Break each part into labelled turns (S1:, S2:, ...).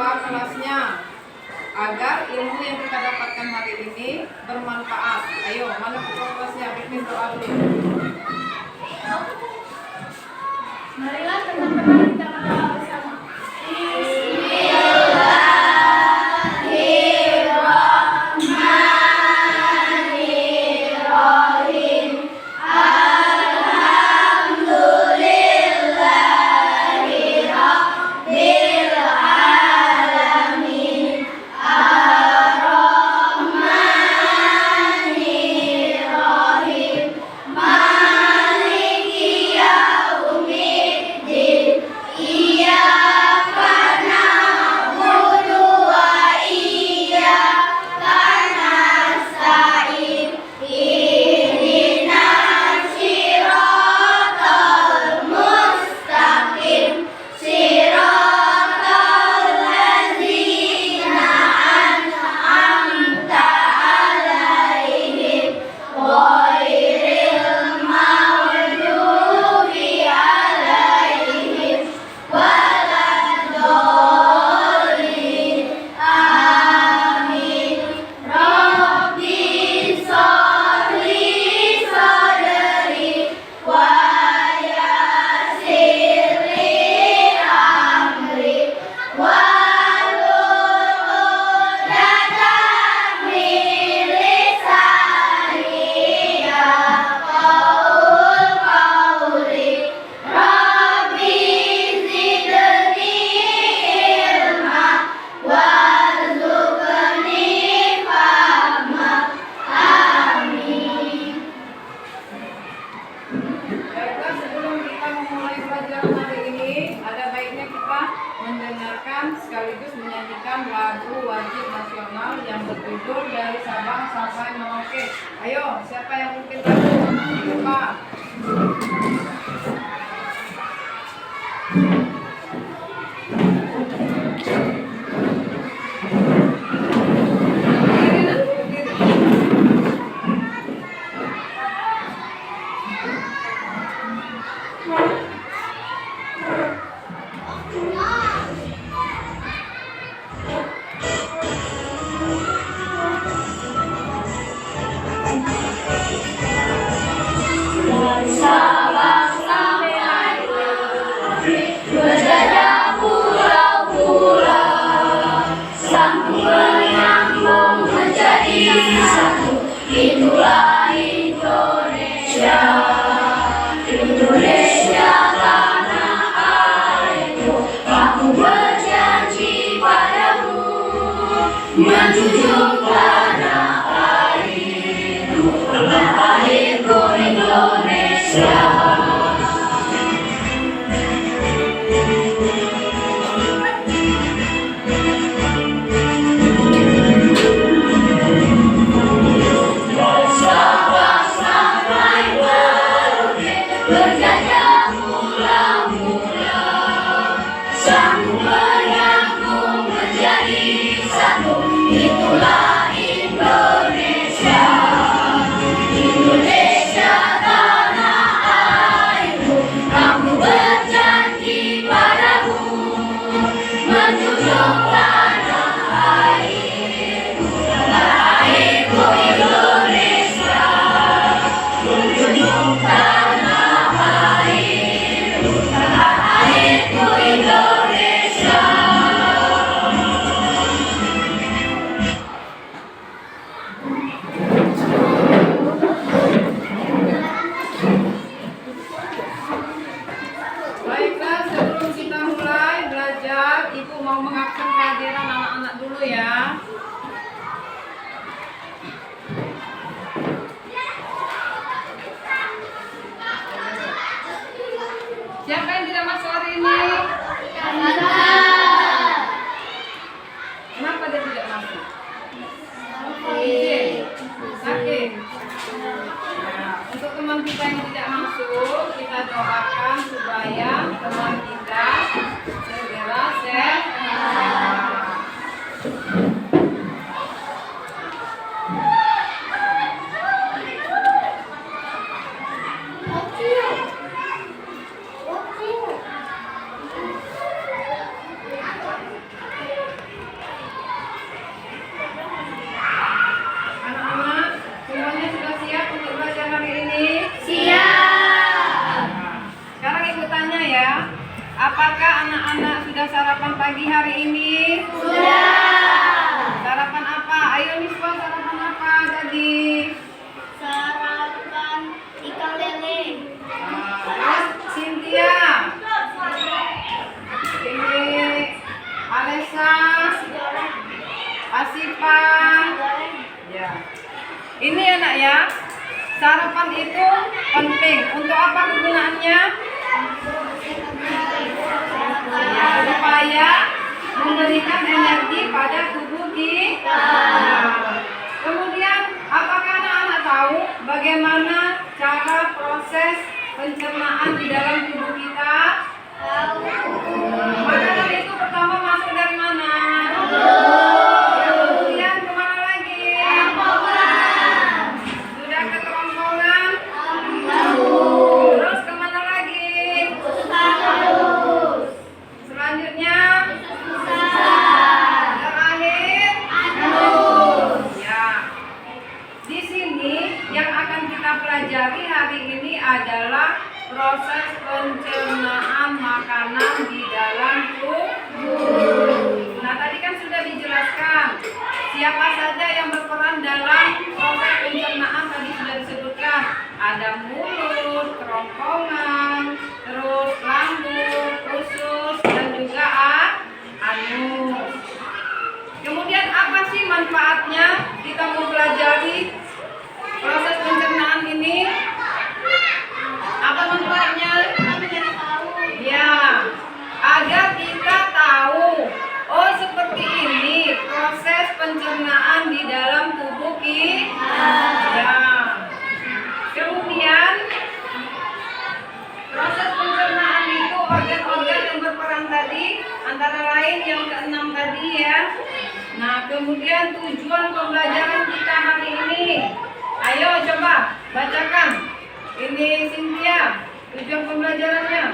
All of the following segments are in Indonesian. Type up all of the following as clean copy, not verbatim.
S1: doa kelasnya agar ilmu yang kita dapatkan hari ini bermanfaat. Ayo, mana ketua kelasnya? Bikin doa dulu.
S2: Marilah teman-teman kita berdoa bersama.
S1: Sekaligus menyanyikan lagu wajib nasional yang berjudul Dari Sabang Sampai Merauke. Ayo, siapa yang mungkin lagu? Pak.
S2: Itulah Indonesia, Indonesia tanah airku. Aku berjanji padamu, menjunjung tanah airku, tanah airku Indonesia. Itulah Indonesia, Indonesia tanah airku. Aku berjanji padamu, menjunjung tanah airku, tanah airku Indonesia, menjunjung tanah airku, tanah airku Indonesia.
S1: Baiklah, sebelum kita mulai belajar, Ibu mau mengabsen kehadiran anak-anak dulu ya. Siapa yang tidak masuk hari ini? Kenapa dia tidak masuk? Izin. Sakit. Nah, untuk teman kita yang tidak masuk, kita doakan supaya teman kita segera sehat. hari ini? Sarapan apa? Ayo Misbah, sarapan apa tadi?
S2: Sarapan ikan lele.
S1: Terus Cynthia. Ini Alessa, Asifa. Ya. Ini anak ya. Sarapan itu penting. Untuk apa kegunaannya? Ya, supaya memberikan energi pada tubuh kita. Kemudian, apakah anak-anak tahu bagaimana cara proses pencernaan di dalam tubuh kita? Makanan itu pertama masuk dari mana? Kemudian kemana lagi? Sudah ke kerongkongan? Terus kemana lagi? Selanjutnya? Terakhir? Ya. Di sini yang akan kita pelajari hari ini adalah proses pencernaan makanan di dalam tubuh. Nah, tadi kan sudah dijelaskan siapa saja yang berperan dalam proses pencernaan, tadi sudah disebutkan. Ada mulut, kerongkongan, terus lambung, usus, dan juga anus. Kemudian apa sih manfaatnya kita mempelajari proses pencernaan ini? Apa manfaatnya? Ya, agar kita tahu, oh seperti ini proses pencernaan di dalam tubuh kita. Ya. Kemudian proses pencernaan itu organ-organ yang berperan tadi, antara lain yang keenam tadi ya. Nah, kemudian tujuan pembelajaran kita hari ini. Ayo coba bacakan. Ini Cynthia, tujuan pembelajarannya.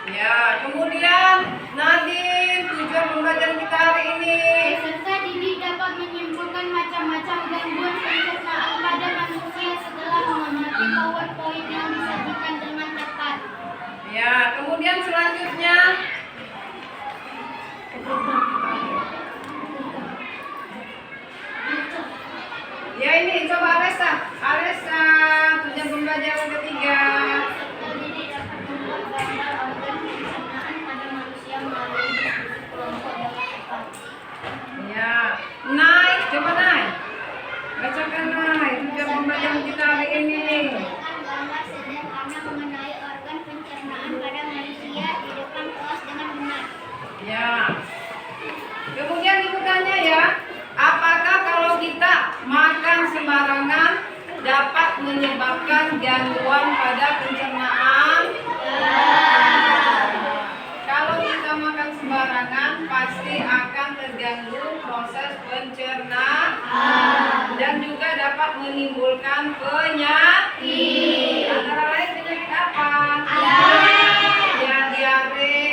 S1: Ya, kemudian Nadine, tujuan pembelajaran kita hari ini.
S2: Peserta didik dapat menyimpulkan macam-macam gangguan pencernaan pada manusia setelah mengamati PowerPoint yang disajikan dengan tepat.
S1: Ya, kemudian selanjutnya. Ya ini coba Alessa, tujuan pembelajaran ketiga.
S2: Peserta didik dapat membuat gambar organ pencernaan pada manusia melalui diskusi kelompok yang tepat.
S1: Ya, naik, coba naik. Bacakan naik, tujuan pembelajaran kita hari ini.
S2: Berikan gambar sederhana mengenai organ pencernaan pada manusia di depan kelas dengan benar.
S1: Ya. Kemudian dibukannya ya, apakah kalau kita makan sembarangan dapat menyebabkan gangguan pada pencernaan? Kalau kita makan sembarangan pasti akan terganggu proses pencernaan dan juga dapat menimbulkan penyakit. Antara lain penyakit apa? Ya, diare,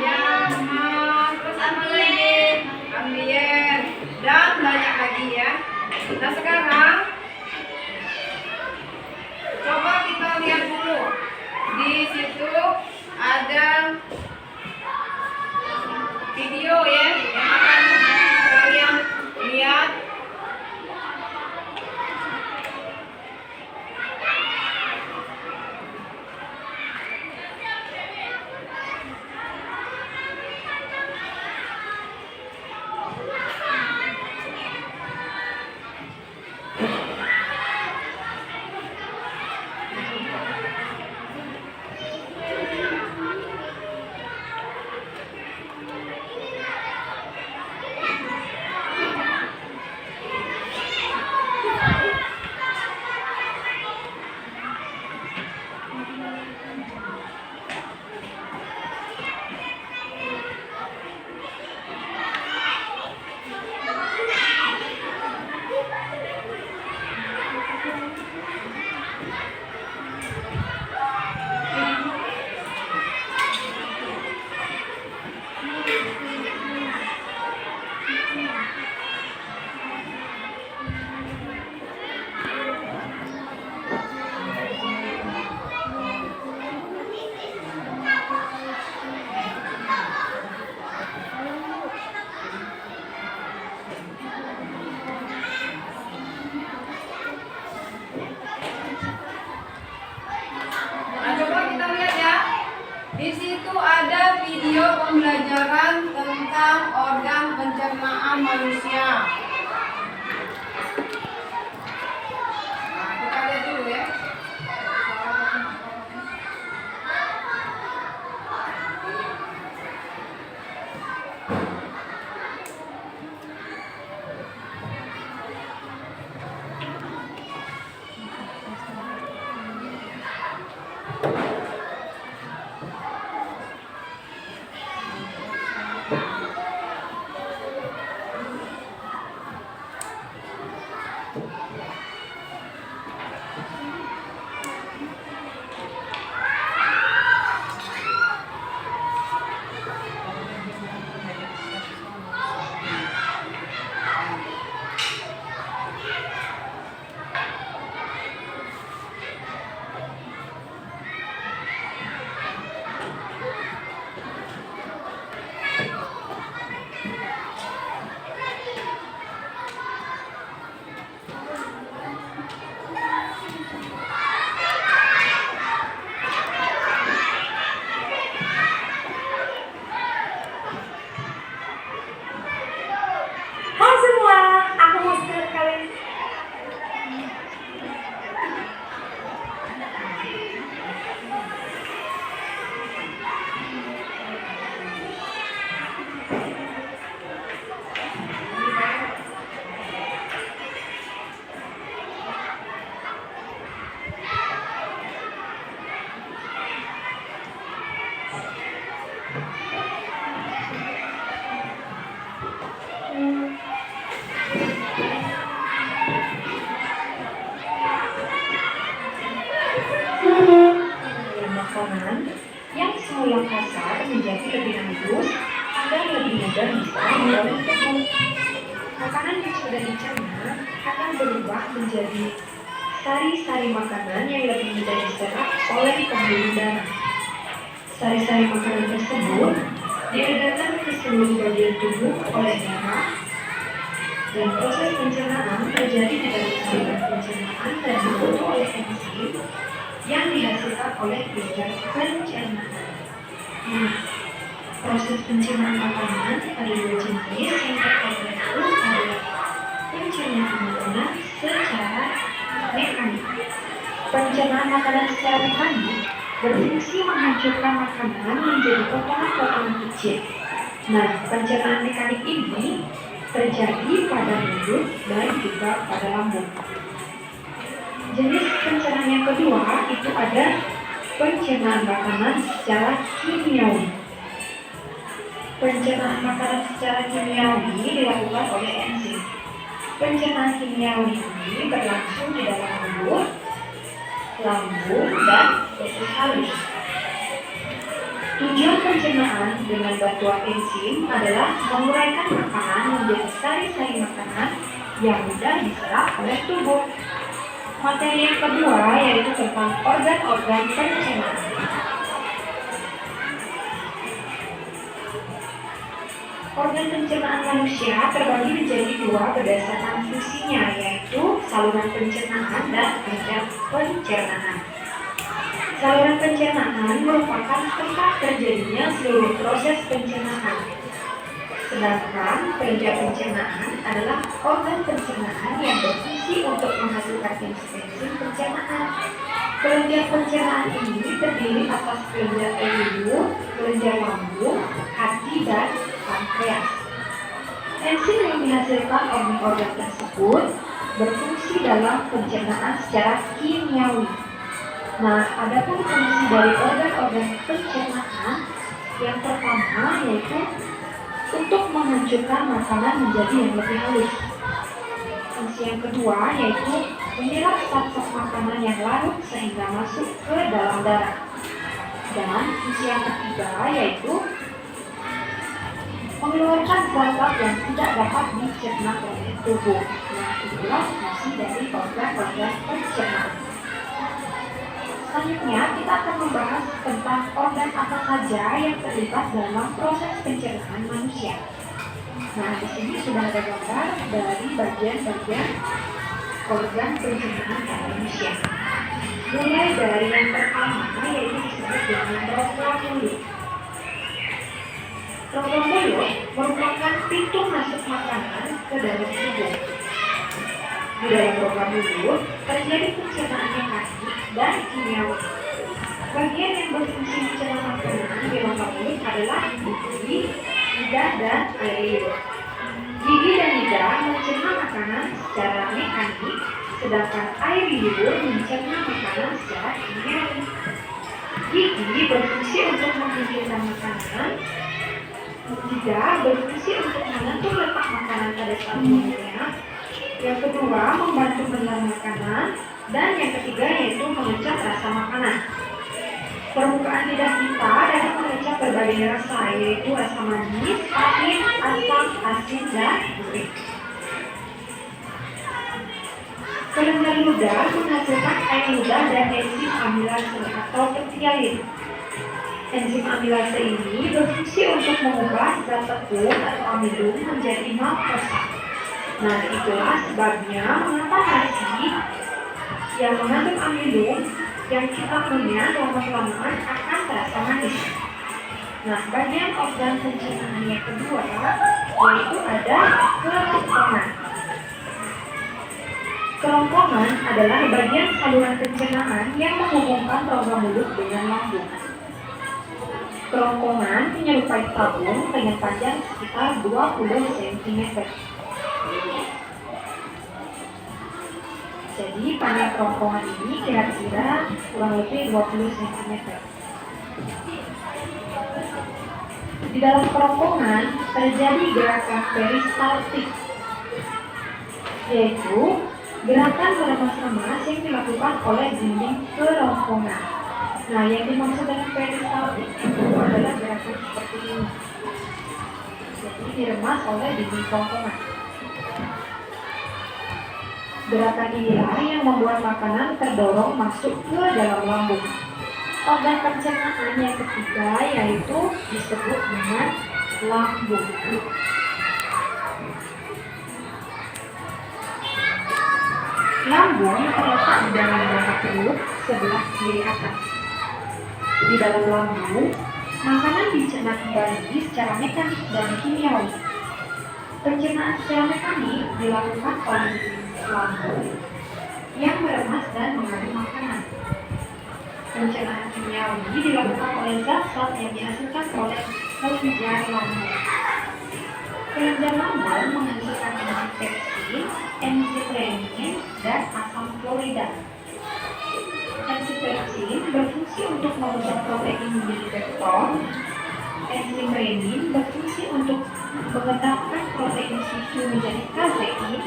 S1: ya, demam, terus apa lagi? Ambien, dan banyak lagi ya. Nah sekarang coba kita lihat dulu. Di situ ada video ya yang akan kalian lihat. pencernaan manusia. Nah, kita lihat dulu ya.
S3: Hai semua, aku mau share kalian. Makanan yang semula kasar menjadi lebih halus agar lebih mudah bisa diolah tubuh. Makanan yang sudah dicerna akan berubah menjadi sari-sari makanan yang lebih mudah diserap oleh pembuluh darah. Sari-sari makanan tersebut diedarkan ke seluruh bagian tubuh oleh darah, dan proses pencernaan terjadi di dalam saluran pencernaan dan dibantu oleh enzim yang dihasilkan oleh kelenjar pencernaan. Nah, proses pencernaan makanan ada dua jenis. Yang pertama itu adalah pencernaan makanan secara mekanik. Pencernaan makanan secara mekanik berfungsi menghancurkan makanan menjadi potongan-potongan kecil. Nah, pencernaan mekanik ini terjadi pada mulut dan juga pada lambung. Jenis pencernaan yang kedua itu ada pencernaan makanan secara kimiawi. Pencernaan makanan secara kimiawi dilakukan oleh enzim. Pencernaan kimiawi ini berlangsung di dalam mulut, lambung, dan usus halus. Tujuan pencernaan dengan bantuan enzim adalah menguraikan makanan menjadi sari-sari makanan yang mudah diserap oleh tubuh. Materi yang kedua yaitu tentang organ-organ pencernaan. Organ pencernaan manusia terbagi menjadi dua berdasarkan fungsinya, yaitu saluran pencernaan dan kelenjar pencernaan. Saluran pencernaan merupakan tempat terjadinya seluruh proses pencernaan. Sedangkan kelenjar pencernaan adalah organ pencernaan yang berfungsi untuk menghasilkan enzim pencernaan. Kelenjar pencernaan ini terdiri atas kelenjar imun, kelenjar lambung, hati, dan pankreas. Enzim yang dihasilkan organ-organ tersebut berfungsi dalam pencernaan secara kimiawi. Nah, adapun fungsi dari organ-organ pencernaan yang pertama yaitu untuk menghancurkan makanan menjadi yang lebih halus. Fungsi yang kedua yaitu menyerap zat-zat makanan yang larut sehingga masuk ke dalam darah. Dan fungsi yang ketiga yaitu mengeluarkan zat-zat yang tidak dapat dicerna oleh tubuh. Nah, itulah fungsi dari organ-organ pencernaan. Selanjutnya, kita akan membahas tentang organ apa saja yang terlibat dalam proses pencernaan manusia. Nah, di sini sudah ada gambar dari bagian-bagian organ pencernaan pada manusia. Mulai dari yang pertama yaitu disebut dengan rongga mulut. Rongga mulut merupakan pintu masuk masuk makanan ke dalam tubuh. Di dalam rongga mulut terjadi pencernaan mekanik dan kimiawi. Bagian yang berfungsi mencerna makanan di rongga mulut adalah gigi, lidah, dan air liur. Gigi dan lidah mencerna makanan secara mekanik, sedangkan air liur mencerna makanan secara kimiawi. Gigi berfungsi untuk memikirkan makanan, lidah berfungsi untuk menentu letak makanan pada saat mengunyah, yang kedua membantu menelan makanan, dan yang ketiga yaitu mengecap rasa makanan. Permukaan lidah kita dapat mengecap berbagai rasa, yaitu rasa manis, pahit, asam, asin, dan gurih. Kelenjar ludah menghasilkan air ludah dan enzim amilase atau peptidin. Enzim amilase ini berfungsi untuk mengubah zat tepung atau amilum menjadi maltosa. Nah, itulah sebabnya mengapa nasi yang mengandung amilum yang kita punya lama-kelamaan akan terasa manis. Nah, bagian organ pencernaan yang kedua yaitu ada kerongkongan. Kerongkongan adalah bagian saluran pencernaan yang menghubungkan rongga mulut dengan lambung. Kerongkongan menyerupai tabung dengan panjang sekitar 20 cm. Jadi panjang kerongkongan ini kira-kira kurang lebih 20 cm. Di dalam kerongkongan terjadi gerakan peristaltik, yaitu gerakan beremas-remas yang dilakukan oleh dinding kerongkongan. Nah, yang dimaksud dengan peristaltik itu adalah gerakan seperti ini. Jadi diremas oleh dinding kerongkongan. Gerakan inilah yang membuat makanan terdorong masuk ke dalam lambung. Organ pencernaan yang ketiga yaitu disebut dengan lambung. Lambung terletak di dalam rongga perut sebelah kiri atas. Di dalam lambung, makanan dicerna kembali secara mekanik dan kimiawi. Pencernaan secara mekanik dilakukan oleh lambung yang meremas dan mengandung makanan. Pencernaan kimiawi dilakukan oleh zat-zat yang dihasilkan oleh kelenjar lambung. Kelenjar lambung menghasilkan enzim pepsin, enzim renin, dan asam klorida. Enzim pepsin berfungsi untuk mengubah protein menjadi pepton. Enzim renin berfungsi untuk mengendapkan protein susu menjadi kasein.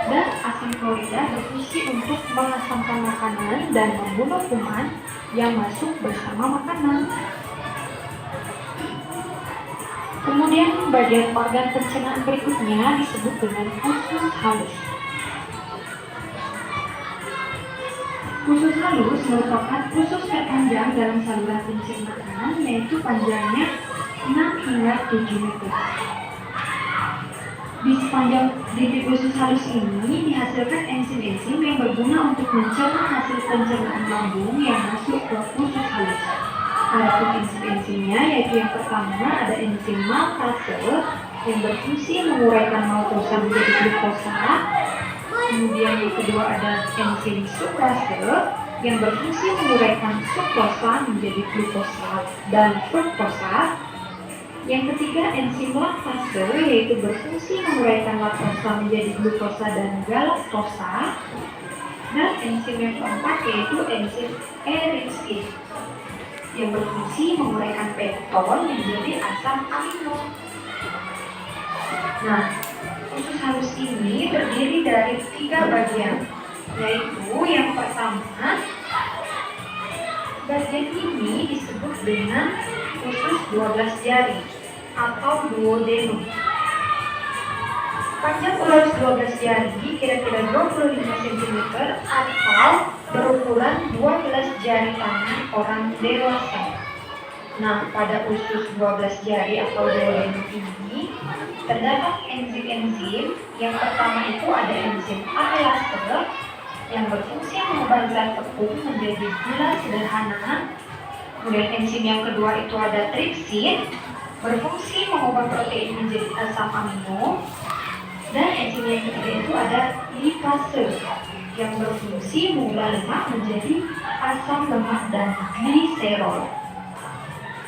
S3: Dan asam klorida berfungsi untuk mengasamkan makanan dan membunuh kuman yang masuk bersama makanan. Kemudian bagian organ pencernaan berikutnya disebut dengan usus halus. Usus halus merupakan usus terpanjang dalam saluran pencernaan, yaitu panjangnya 6 hingga 7 meter. Di sepanjang dinding usus halus ini dihasilkan enzim-enzim yang berguna untuk mencerna hasil pencernaan lambung yang masuk ke usus halus. Adapun enzim-enzimnya yaitu yang pertama ada enzim maltase yang berfungsi menguraikan maltosa menjadi glukosa. Kemudian yang kedua ada enzim sukrase yang berfungsi menguraikan sukrosa menjadi glukosa dan fruktosa. Yang ketiga enzim laktase yaitu berfungsi menguraikan laktosa menjadi glukosa dan galaktosa. Dan enzim yang keempat yaitu enzim eritsin yang berfungsi menguraikan pepton menjadi asam amino. Nah, usus halus ini terdiri dari 3 bagian, yaitu yang pertama, bagian ini disebut dengan usus 12 jari atau duodenum. Panjang usus 12 jari kira-kira 25 cm atau berukuran 12 jari tangan orang dewasa. Nah, pada usus 12 jari atau duodenum ini terdapat enzim-enzim. Yang pertama itu ada enzim amilase yang berfungsi mengubah zat tepung menjadi gula sederhana. Kemudian enzim yang kedua itu ada tripsin, berfungsi mengubah protein menjadi asam amino, dan enzim yang ketiga itu ada lipase yang berfungsi mengubah lemak menjadi asam lemak dan gliserol.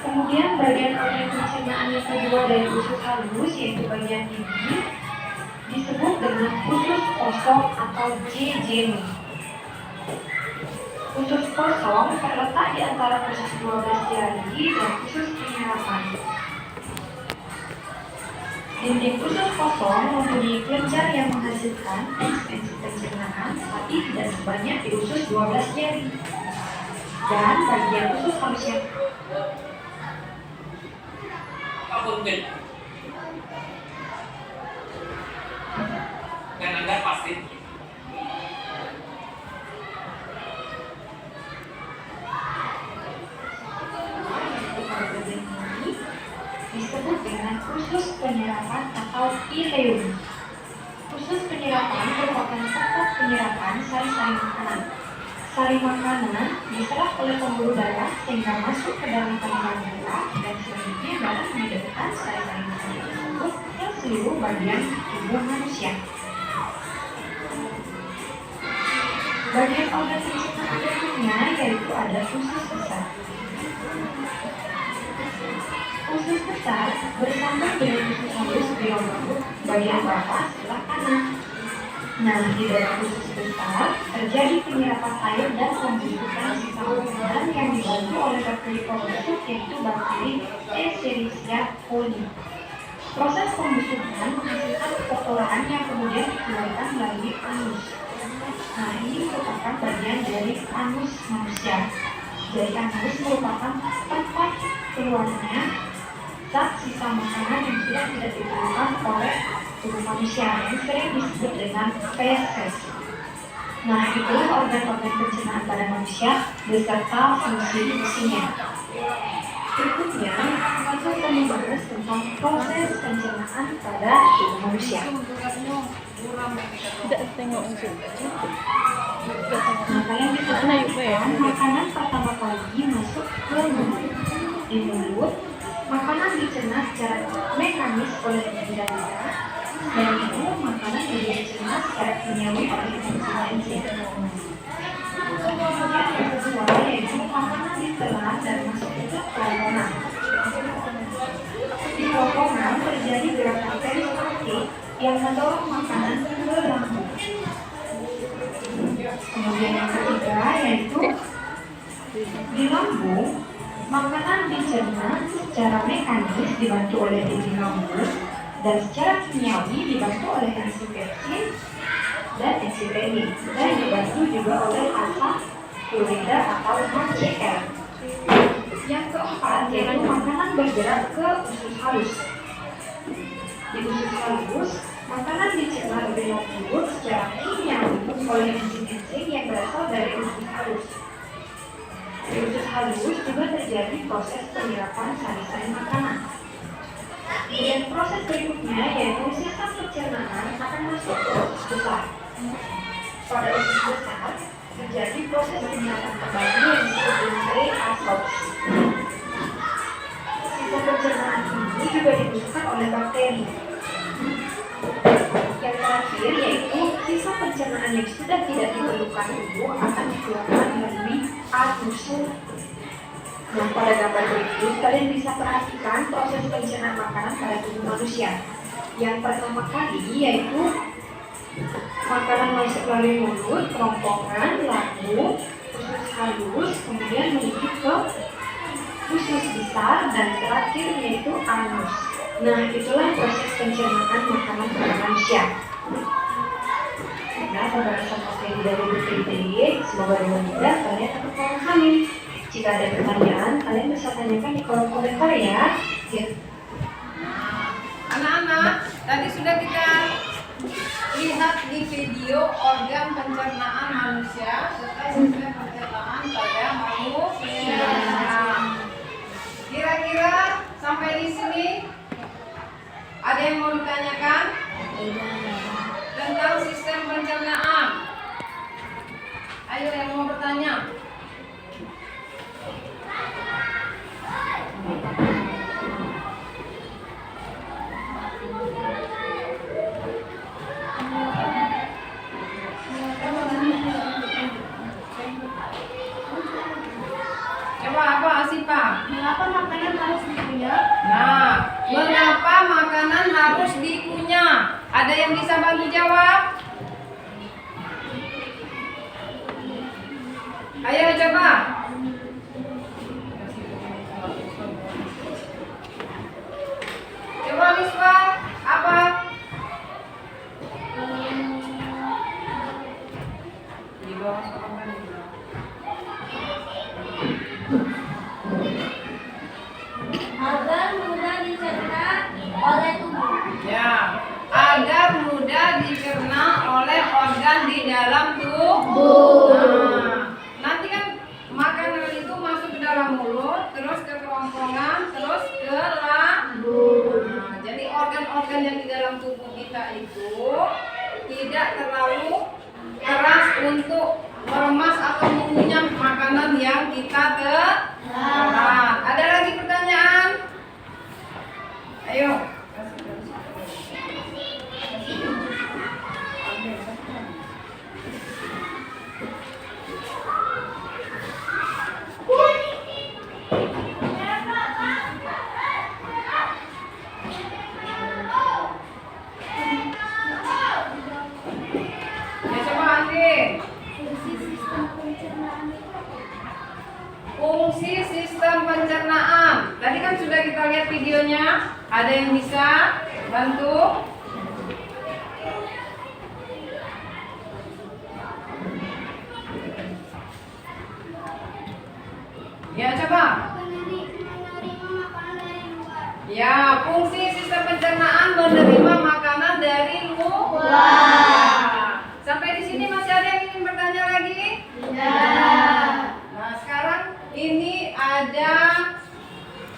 S3: Kemudian bagian organ pencernaan yang kedua dari usus halus yaitu bagian ini disebut dengan usus kosong atau jejunum. Usus kosong terletak di antara usus 12 jari dan usus penyerapan. Dinding usus kosong mempunyai kelenjar yang menghasilkan enzim pencernaan, tapi tidak sebanyak di usus 12 jari. Dan bagian usus halus yang
S4: Mungkin dan Anda pasti
S3: disebut dengan usus penyerapan atau ileum. Usus penyerapan merupakan tempat penyerapan sari-sari makanan. Sari makanan diserap oleh pembuluh darah sehingga masuk ke dalam saluran darah dan selanjutnya darah menyedotkan sari-sari makanan tersebut ke seluruh bagian tubuh manusia. Bagian organ pencernaan berikutnya yaitu ada usus besar. Usus besar bersambung dengan usus halus di lambung bagian bawah sebelah kanan. Nah, di dalam usus besar terjadi penyerapan air dan pembentukan sisa makanan yang dibantu oleh bakteri pembusuk yaitu bakteri Escherichia coli. Proses pembusukan menghasilkan kotoran yang kemudian dikeluarkan melalui anus. Nah, ini merupakan bagian dari anus manusia. Jadi anus merupakan tempat keluarnya zat sisa makanan yang sudah tidak diperlukan oleh tubuh manusia yang sering disebut dengan feses. Nah, itulah organ-organ pencernaan pada manusia beserta fungsi-fungsinya. Berikutnya, kita akan membahas tentang proses pencernaan pada tubuh manusia.
S5: Tidak tengok itu.
S3: Nah, kalian bisa perhatikan makanan pertama kali masuk ke mulut. Di mulut, makanan dicerna secara mekanis oleh gigi dan lidah. Dan itu makanan juga dicerna secara kimiawi oleh enzim-enzim. Kemudian yang kedua yaitu makanan ditelan dan masuk ke kerongkongan. Di kerongkongan terjadi gerakan peristaltik yang mendorong makanan ke lambung. Kemudian yang ketiga yaitu di lambung, makanan dicerna secara mekanis dibantu oleh enzim lambung dan secara kimiawi dibantu oleh enzim pepsin dan enzim renin dan dibantu juga oleh asam klorida atau HCl. Yang keempat yaitu makanan bergerak ke usus halus. Di usus halus, makanan dicerna lebih lanjut secara kimiawi oleh enzim-enzim yang berasal dari usus halus. Di usus halus juga terjadi proses penyerapan sari-sari makanan. Kemudian proses berikutnya yaitu sistem pencernaan akan masuk ke usus besar. Pada usus besar terjadi proses penyerapan kembali yang disebut dengan reabsorpsi. Sistem pencernaan ini juga dibutuhkan oleh bakteri. Yang terakhir yaitu sisa pencernaan yang sudah tidak diperlukan tubuh akan dikeluarkan melalui anus. Nah, pada gambar berikut kalian bisa perhatikan proses pencernaan makanan pada tubuh manusia. Yang pertama kali yaitu makanan masuk melalui mulut, kerongkongan, lambung, usus halus, kemudian menuju ke usus besar dan terakhir yaitu anus. Nah, itulah proses pencernaan makanan pada manusia. Nah, pembahasan materi dari buku ini semoga dengan mudah kalian dapat memahami. Jika ada pertanyaan, kalian bisa tanyakan di kolom komentar ya.
S1: Anak-anak, tadi sudah kita lihat di video organ pencernaan manusia serta sistem pencernaan pada manusia. Kira-kira sampai di sini ada yang mau ditanyakan tentang sistem pencernaan? Ayo yang mau bertanya. yang bisa bantu jawab? Ayo coba. Coba Miswa, apa? Di bawah sokongan.
S2: Agar mudah dicerna oleh tubuh.
S1: Ya, agar mudah dicerna oleh organ di dalam tubuh. Nah, nanti kan makanan itu masuk ke dalam mulut, terus ke kerongkongan, terus ke lambung. Nah, jadi organ-organ yang di dalam tubuh kita itu tidak terlalu keras untuk meremas atau mengunyah makanan yang kita telan. Ada lagi pertanyaan? Ayo. Ya coba Andi. Fungsi sistem pencernaan. Tadi kan sudah kita lihat videonya. Ada yang bisa bantu? Ya coba.
S2: Menerima makanan dari luar.
S1: Ya, fungsi sistem pencernaan menerima makanan dari luar. Sampai di sini masih ada yang ingin bertanya lagi? Nah, sekarang ini ada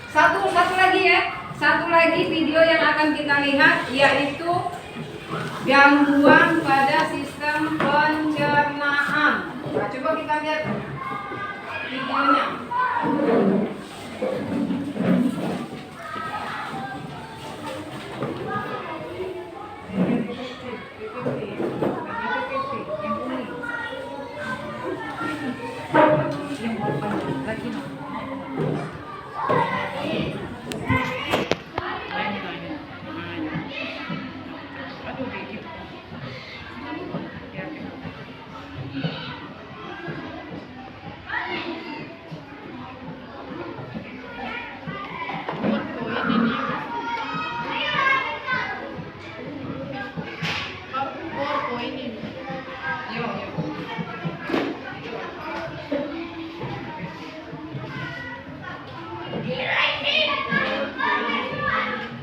S1: satu lagi ya. Satu lagi video yang akan kita lihat, yaitu gangguan pada sistem pencernaan. Nah, coba kita lihat videonya.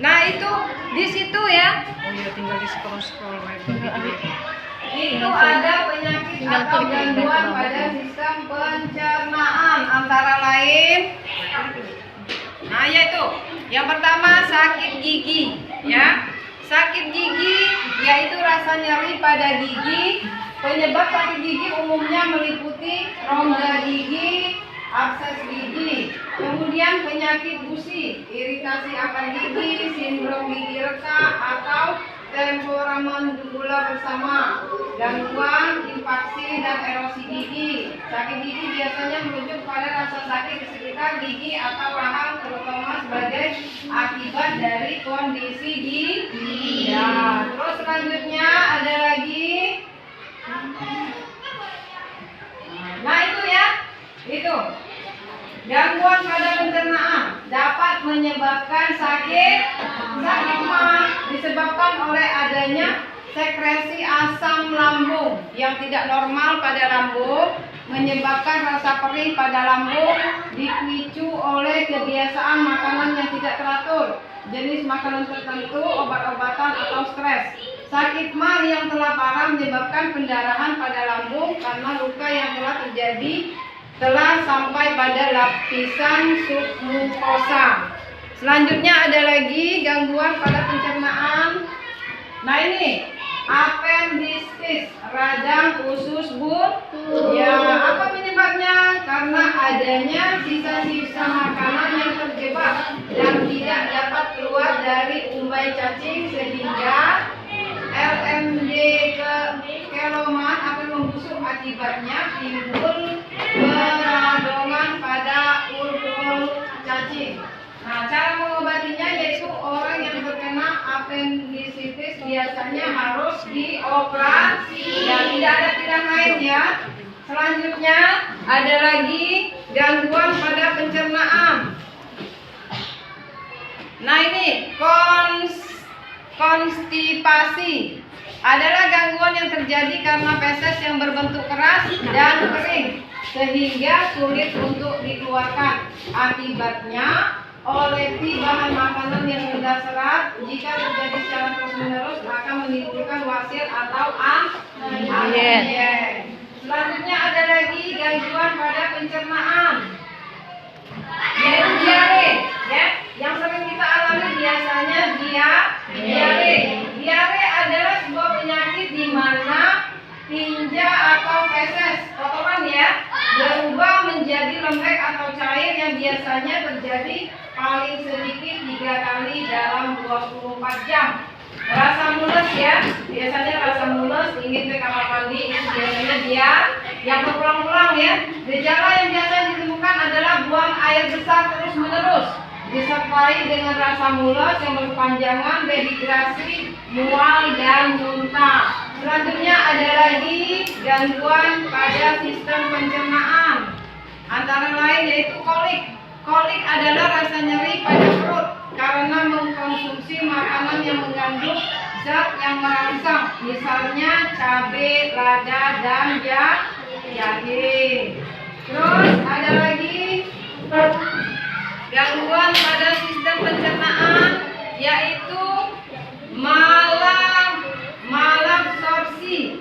S1: Nah itu di situ ya.
S5: Oh iya, tinggal di scroll
S1: Itu ada penyakit atau gangguan pada sistem pencernaan antara lain. Nah yaitu yang pertama sakit gigi ya. Sakit gigi yaitu rasa nyeri pada gigi. Penyebab sakit gigi umumnya meliputi rongga gigi, abses gigi, kemudian penyakit gusi, iritasi akar gigi, sindrom gigi retak atau temporamandibula bersama, gangguan infeksi dan erosi gigi. Sakit gigi biasanya merujuk pada rasa sakit di sekitar gigi atau rahang, terutama sebagai akibat dari kondisi gigi. Ya, terus selanjutnya ada lagi. Nah itu ya, itu gangguan pada pencernaan dapat menyebabkan sakit mah disebabkan oleh adanya sekresi asam lambung yang tidak normal pada lambung, menyebabkan rasa perih pada lambung, dipicu oleh kebiasaan makanan yang tidak teratur, jenis makanan tertentu, obat-obatan atau stres. Sakit mah yang telah parah menyebabkan pendarahan pada lambung karena luka yang telah terjadi telah sampai pada lapisan submukosa. Selanjutnya ada lagi gangguan pada pencernaan. Nah ini appendicitis, radang usus buntu. Ya, apa penyebabnya? Karena adanya sisa-sisa makanan yang terjebak dan tidak dapat keluar dari umbai cacing sehingga LMD keloman akan membusuk, akibatnya timbul peradongan pada urbul cacing. Nah, cara mengobatinya yaitu orang yang terkena appendicitis biasanya biasanya harus dioperasi dan tidak ada pilihan lain ya. Selanjutnya ada lagi gangguan pada pencernaan. Nah ini konstipasi adalah gangguan yang terjadi karena feses yang berbentuk keras dan kering sehingga sulit untuk dikeluarkan. Akibatnya olesi bahan makanan yang rendah serat jika terjadi secara terus-menerus akan menimbulkan wasir atau alergen. Selanjutnya ada lagi gangguan pada pencernaan, yaitu diare ya. Yang sering kita alami biasanya diare. Diare adalah sebuah penyakit di mana tinja atau feses kotoran ya berubah menjadi lembek atau cair yang biasanya terjadi paling sedikit 3 kali dalam 24 jam. Rasa mules ya, biasanya rasa mules, ingin ke kamar mandi, itu biasanya dia yang berulang-ulang ya. Gejala yang biasa ditemukan adalah buang air besar terus menerus, disertai dengan rasa mules yang berkepanjangan, dehidrasi, mual dan muntah. Selanjutnya ada lagi gangguan pada sistem pencernaan, antara lain yaitu kolik. Kolik adalah rasa nyeri pada perut karena mengkonsumsi makanan yang mengandung zat yang merangsang, misalnya cabai, lada, dan jahe. Terus ada lagi gangguan pada sistem pencernaan yaitu malabsorpsi.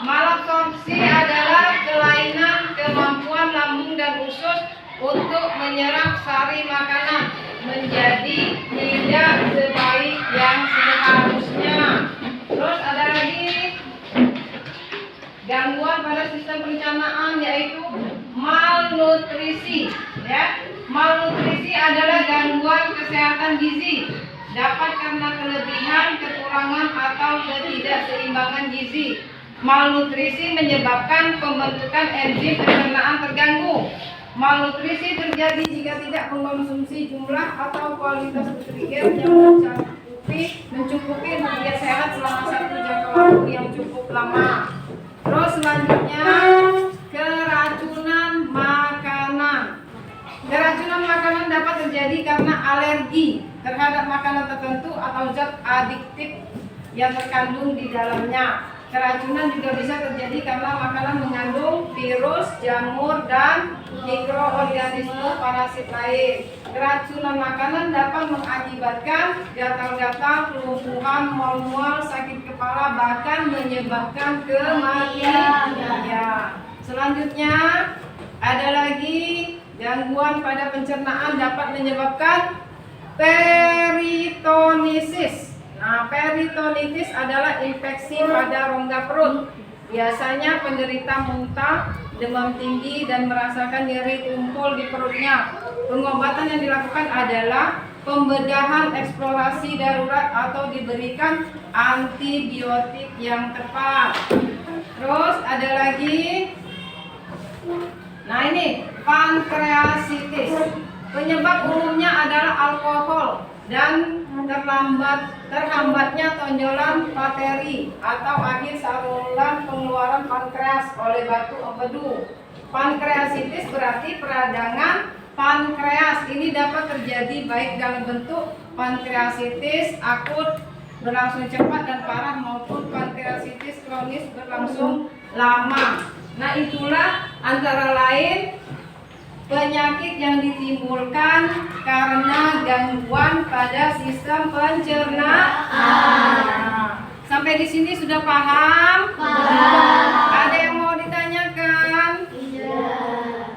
S1: Malabsorpsi adalah kelainan kemampuan lambung dan usus untuk menyerap sari makanan menjadi tidak sebaik yang seharusnya. Terus ada lagi gangguan pada sistem pencernaan yaitu malnutrisi ya. Malnutrisi adalah gangguan kesehatan gizi, dapat karena kelebihan, kekurangan atau ketidakseimbangan gizi. Malnutrisi menyebabkan pembentukan enzim pencernaan terganggu. Malnutrisi terjadi jika tidak mengkonsumsi jumlah atau kualitas nutrien yang mencukupi nutrien sehat selama satu jangka waktu yang cukup lama. Terus selanjutnya keracunan makanan. Keracunan makanan dapat terjadi karena alergi terhadap makanan tertentu atau zat adiktif yang terkandung di dalamnya. Keracunan juga bisa terjadi karena makanan mengandung virus, jamur, dan mikroorganisme parasit lain. Keracunan makanan dapat mengakibatkan gatal-gatal, kelumpuhan, mual-mual, sakit kepala, bahkan menyebabkan kematian. Ya. Selanjutnya ada lagi gangguan pada pencernaan dapat menyebabkan peritonitis. Nah, peritonitis adalah infeksi pada rongga perut. Biasanya penderita muntah, demam tinggi, dan merasakan nyeri tumpul di perutnya. Pengobatan yang dilakukan adalah pembedahan eksplorasi darurat atau diberikan antibiotik yang tepat. Terus ada lagi, nah ini pankreasitis. Penyebab umumnya adalah alkohol dan terhambatnya tonjolan pateri atau akhir saluran pengeluaran pankreas oleh batu empedu. Pankreasitis berarti peradangan pankreas. Ini dapat terjadi baik dalam bentuk pankreasitis akut berlangsung cepat dan parah maupun pankreasitis kronis berlangsung lama. Nah, itulah antara lain penyakit yang ditimbulkan karena gangguan pada sistem pencernaan. Sampai di sini sudah paham? Ada yang mau ditanyakan? Tidak.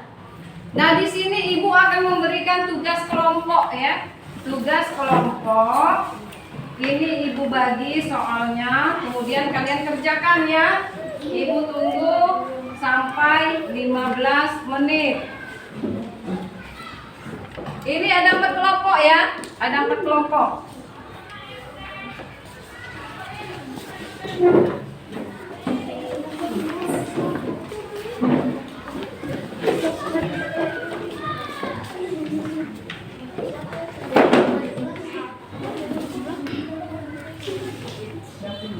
S1: Nah, di sini Ibu akan memberikan tugas kelompok ya. Tugas kelompok. Ini Ibu bagi soalnya, kemudian kalian kerjakan ya. Ibu tunggu sampai 15 menit. Ini ada 4 kelompok ya, ada 4 kelompok. Oh,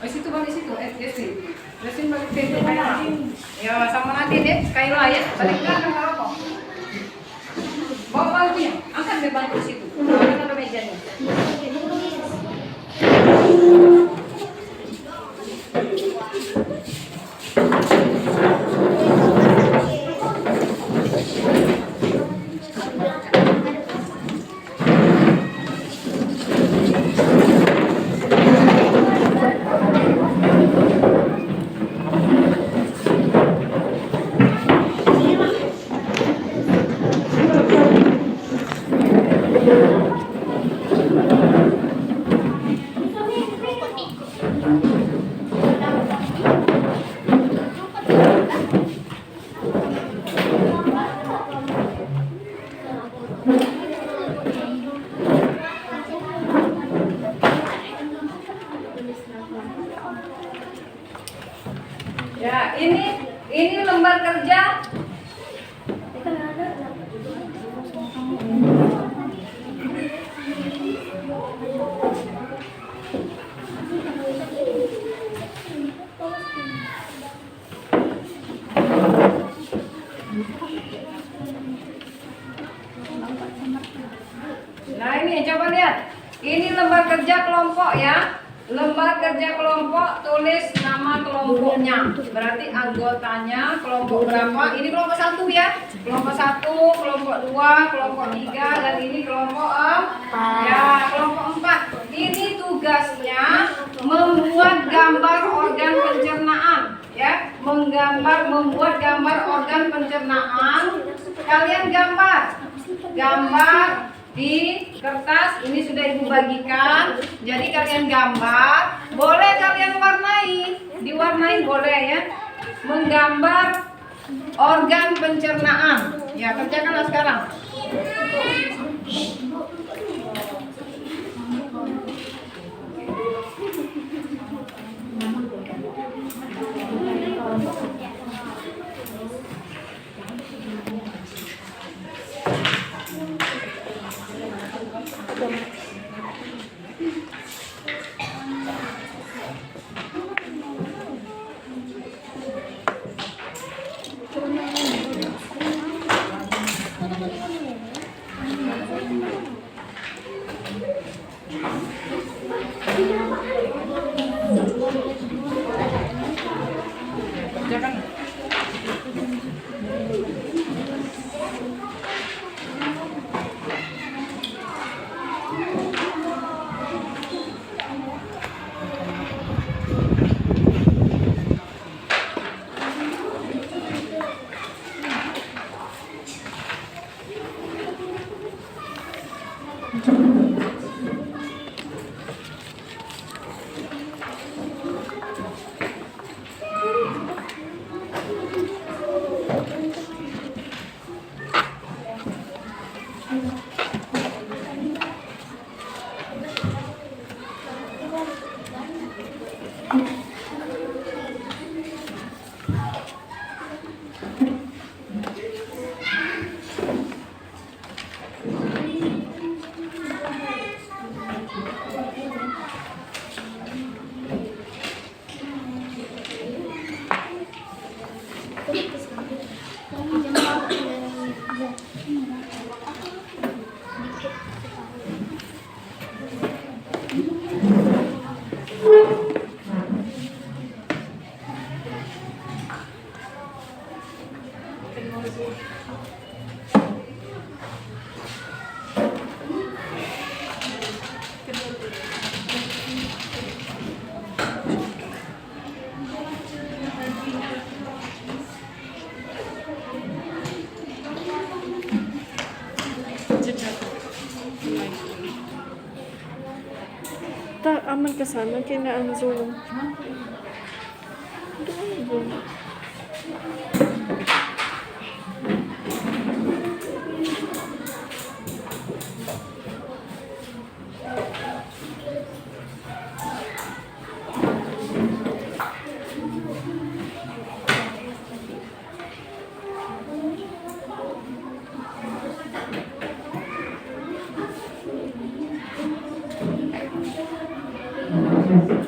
S1: situ balik situ, Deswin. Deswin balik ke itu Kaila. Ya, sama nanti deh, Kaila ya. Balik belakang ke rokok. Bawa bangkunya, angkat deh bangku situ. Kan ada mejanya. Ya, ini lembar kerja. Nah, ini coba lihat. Ini lembar kerja kelompok ya. Lembar kerja kelompok, tulis nama kelompoknya. Berarti anggotanya kelompok berapa? Ini kelompok 1 ya. Kelompok 1, kelompok 2, kelompok 3, dan ini kelompok 4. Ya, kelompok 4. Ini tugasnya membuat gambar organ pencernaan ya. Membuat gambar organ pencernaan. Kalian gambar di kertas ini sudah ibu bagikan. Jadi kalian gambar, boleh kalian diwarnai boleh ya. Menggambar organ pencernaan. Ya, kerjakanlah sekarang. Kerjakan.
S5: Tak aman ke sana kena ang zoom. Zoom.
S1: Ya.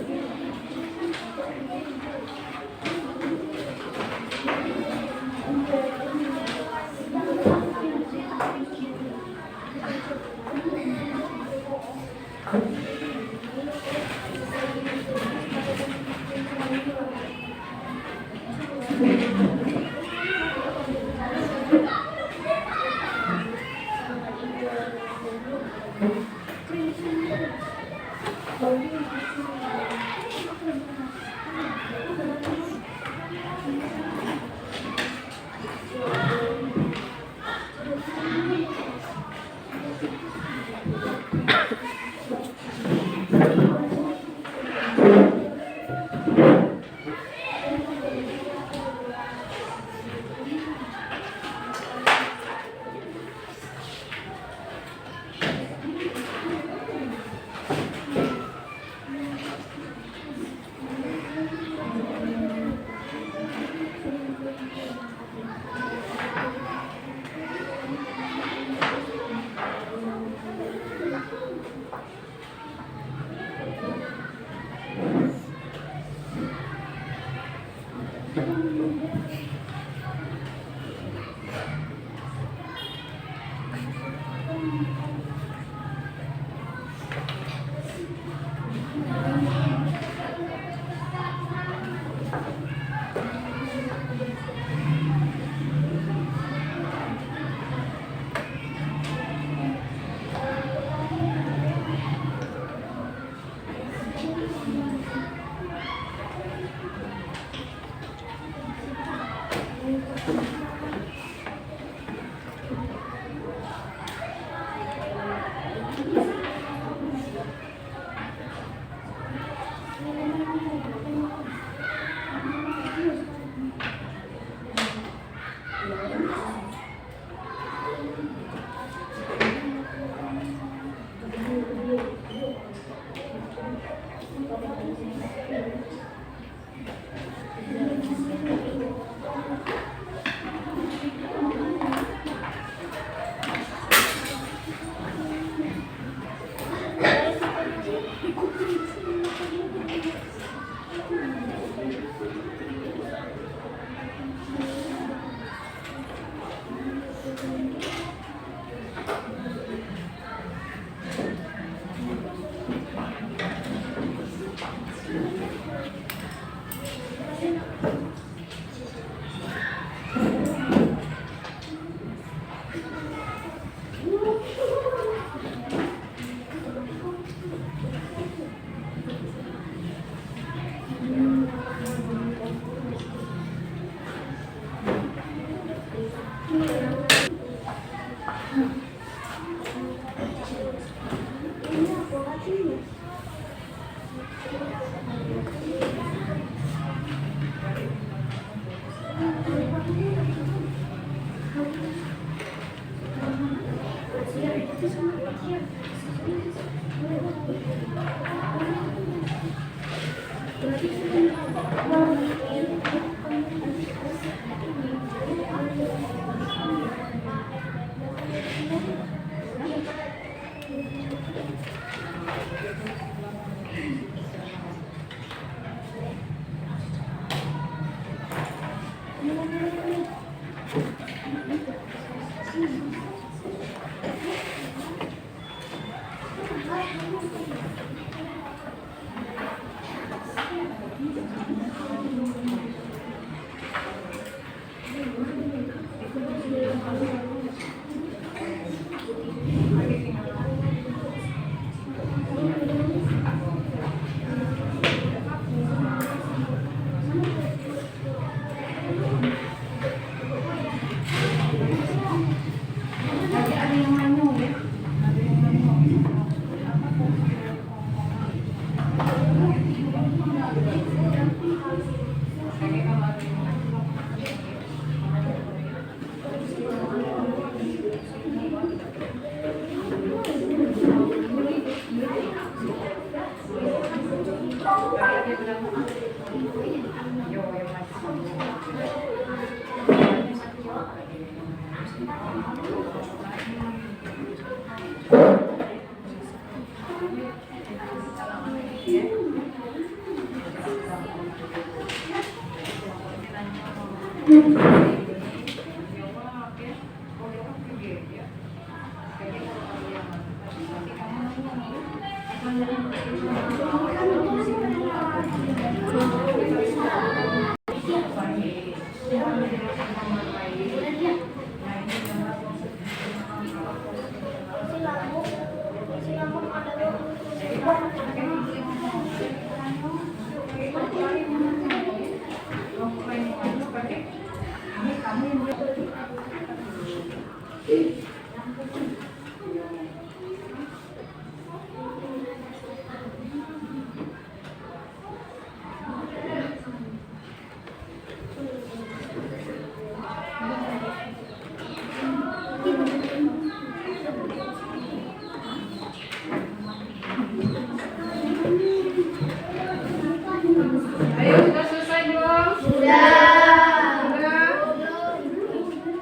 S1: Ayo, sudah selesai belum? Sudah.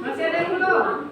S1: Masih ada yang belum?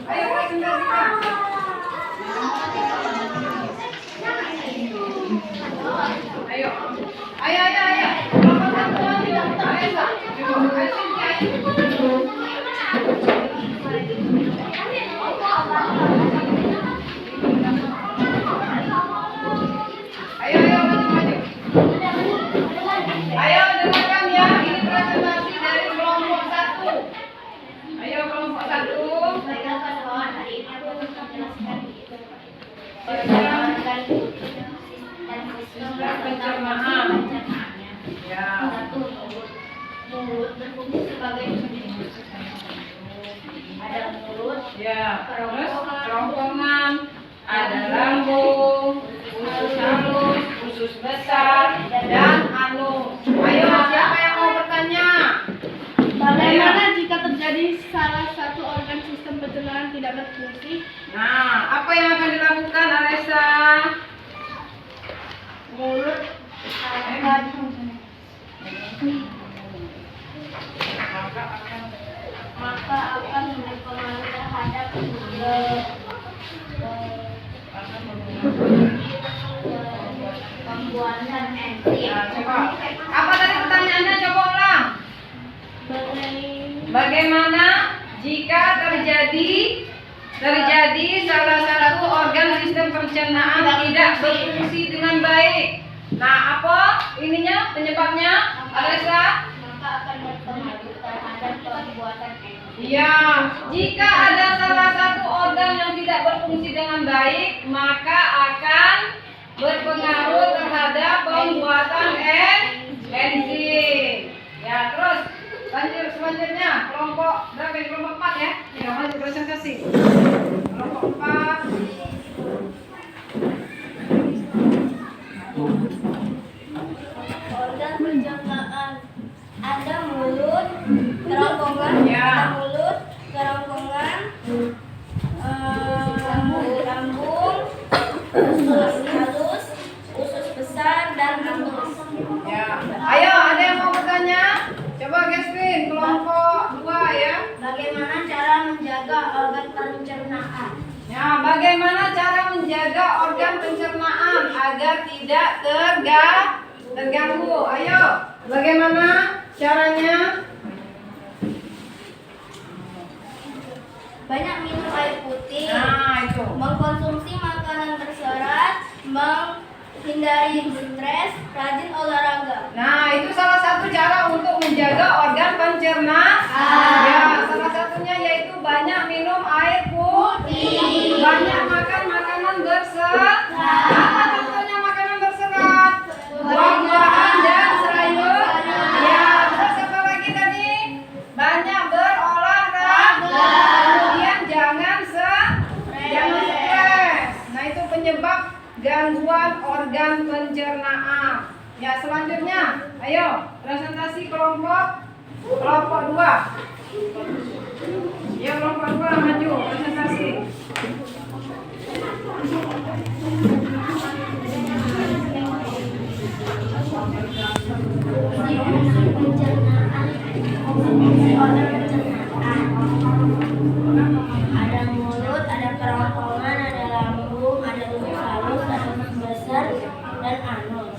S1: Ayo presentasikan. Ayo. Ayo. Kelompok satu lagi. Ayo, maju. Ayo dengarkan ya, ini presentasi dari kelompok satu. Ayo kelompok satu. Pencernaan. Ya.
S2: Mulut berfungsi sebagai ada mulut,
S1: Ya. Terus kerongkongan, ada lambung, usus halus, usus besar, dan anus. Ayo siapa yang mau bertanya?
S2: Bagaimana jika terjadi salah satu organ sistem pencernaan tidak berfungsi?
S1: Nah, apa yang akan dilakukan Alessa?
S2: Mulut maka akan berpengaruh terhadap pembuatan enzim.
S1: Nah, coba. Apa tadi pertanyaannya? Coba ulang. Bagaimana jika terjadi salah satu organ sistem pencernaan tidak berfungsi dengan baik? Nah, apa ininya penyebabnya, Alessa?
S2: Maka akan berpengaruh terhadap pembuatan enzim.
S1: Iya, jika ada salah satu organ yang tidak berfungsi dengan baik, maka akan berpengaruh terhadap pembuatan enzim. Ya, terus lanjut selanjutnya kelompok berapa? Kelompok 4 ya. Ya, lanjut presentasi. Kelompok 4.
S2: Organ pencernaan ada mulut, kerongkongan,
S1: Ya.
S2: ada mulut, kerongkongan, lambung, usus halus, usus besar, dan anus.
S1: Ya. Ayo, ada yang mau bertanya? Coba Gestin, kelompok 2 ya.
S2: Bagaimana cara menjaga organ pencernaan?
S1: Ya, bagaimana cara menjaga organ pencernaan agar tidak terganggu? Ayo, bagaimana caranya?
S2: Banyak minum air putih,
S1: Nah, itu.
S2: mengkonsumsi makanan berserat, menghindari stres, rajin olahraga.
S1: Nah, itu salah satu cara untuk menjaga organ pencernaan. Ya, salah satunya yaitu banyak minum air putih, banyak makan makanan berserat. Apa contohnya makanan berserat? Buah-buahan dan sayur. Ya, terus apa lagi tadi? Banyak berolahraga. Kemudian jangan stres. Nah, itu penyebab gangguan organ pencernaan. Ya, selanjutnya, ayo presentasi kelompok 2. Ya, kelompok 2 maju presentasi.
S2: Ada mulut, ada kerongkongan, ada lambung, ada usus halus, ada usus besar, dan anus.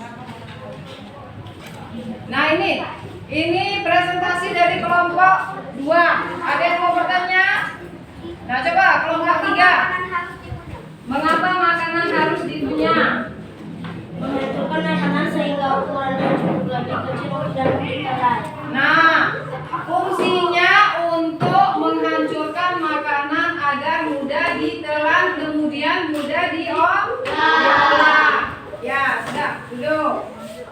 S1: Nah, ini presentasi dari kelompok 2. Ada yang mau bertanya? Nah, coba kelompok 3. Mengapa makanan harus dikunyah?
S2: Menentukan makanan sehingga ukurannya cukup lebih kecil dan ditelan.
S1: Nah, fungsinya untuk menghancurkan makanan agar mudah ditelan, kemudian mudah diolah. Ya, sudah, duduk.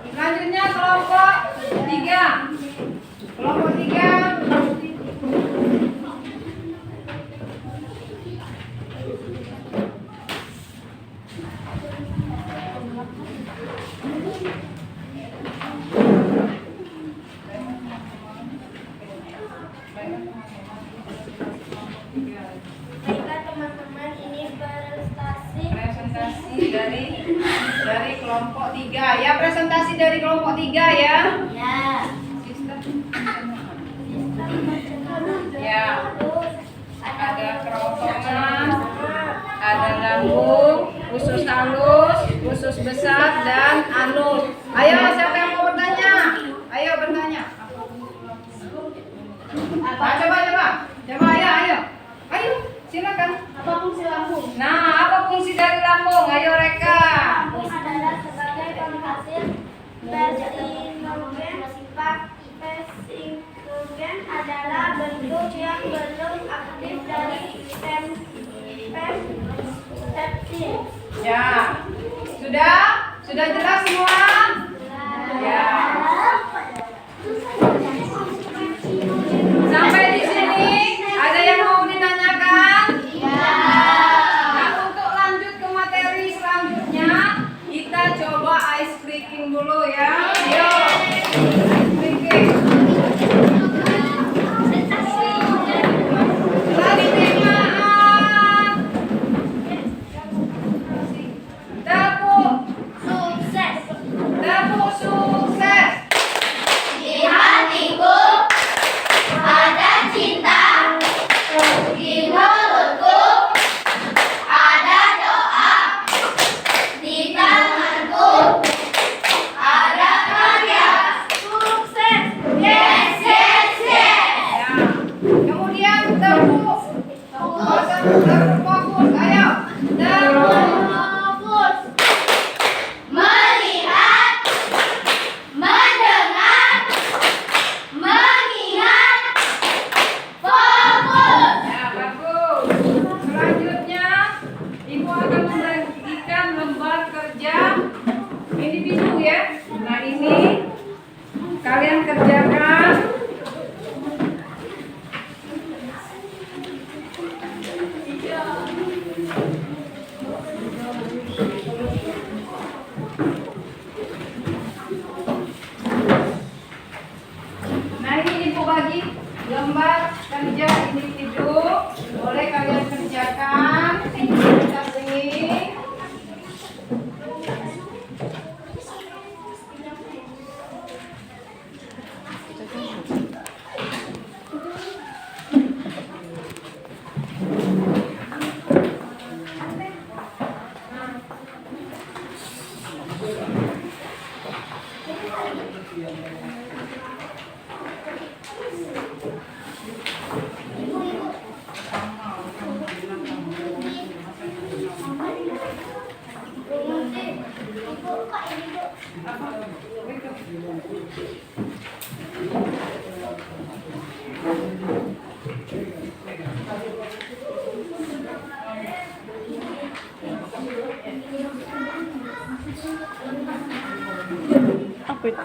S1: Selanjutnya kelompok 3. Kelompok 3.
S2: Baiklah teman-teman, ini
S1: Presentasi dari kelompok 3 ya, presentasi dari kelompok 3 ya.
S2: ya.
S1: Sistem. Ya. lambung, usus halus, usus besar, dan anus. Ayo, siapa yang mau bertanya? Ayo bertanya. Coba, ayo. Ayo, silakan.
S2: Apa fungsi lambung?
S1: Nah, apa fungsi dari lambung? Ayo Reka.
S2: Lambung adalah sebagai penghasil vesinogen. Vesinogen adalah bentuk yang belum aktif dari peptid.
S1: Ya, sudah jelas semua? Ya. Sampai di sini ada yang mau ditanyakan? Nah, untuk lanjut ke materi selanjutnya, kita coba ice breaking dulu ya. Ayo, ice breaking. Tepuk sukses.
S2: Di hatiku ada cinta, di mulutku ada doa, di tanganku ada karya. Sukses, yes.
S1: Ya. Kemudian tepuk. Tepuk fokus. Ayo. Tepuk.
S2: Fokus, melihat, mendengar, mengingat, fokus.
S1: Ya, bagus. Selanjutnya, Ibu akan membagikan lembar kerja individu ya. Nah, ini kalian kerjakan. Nah, ini Ibu bagi lembar kerja individu. Boleh kalian kerjakan. Kita sini.
S5: Apa itu?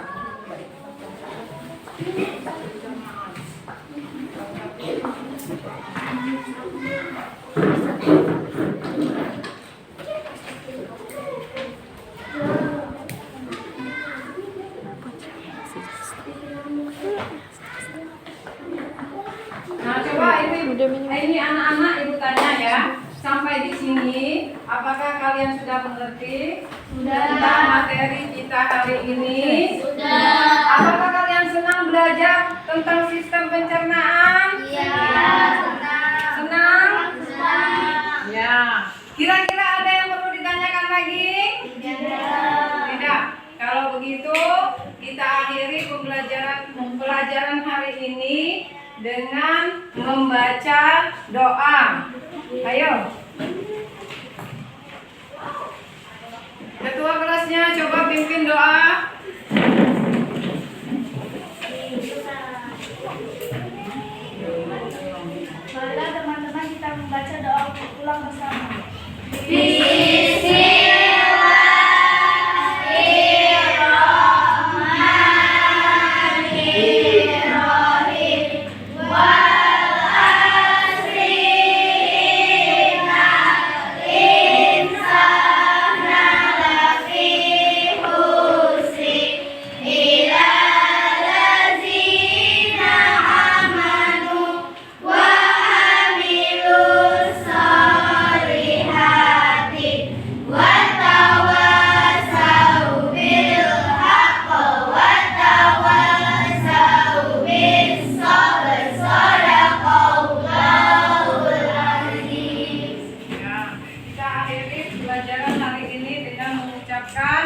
S1: Nah, coba ini anak-anak Ibu tanya ya. Sampai di sini, apakah kalian sudah mengerti tentang materi kita hari ini?
S2: Sudah.
S1: Apakah kalian senang belajar tentang sistem pencernaan?
S2: Iya.
S1: Senang?
S2: Senang.
S1: Ya. Kira-kira ada yang perlu ditanyakan lagi? Tidak. Kalau begitu, kita akhiri pembelajaran hari ini dengan membaca doa. Ayo. Ketua kelasnya coba pimpin doa.
S2: Marilah teman-teman kita membaca doa ulang bersama. Wa amilus solihat
S1: maka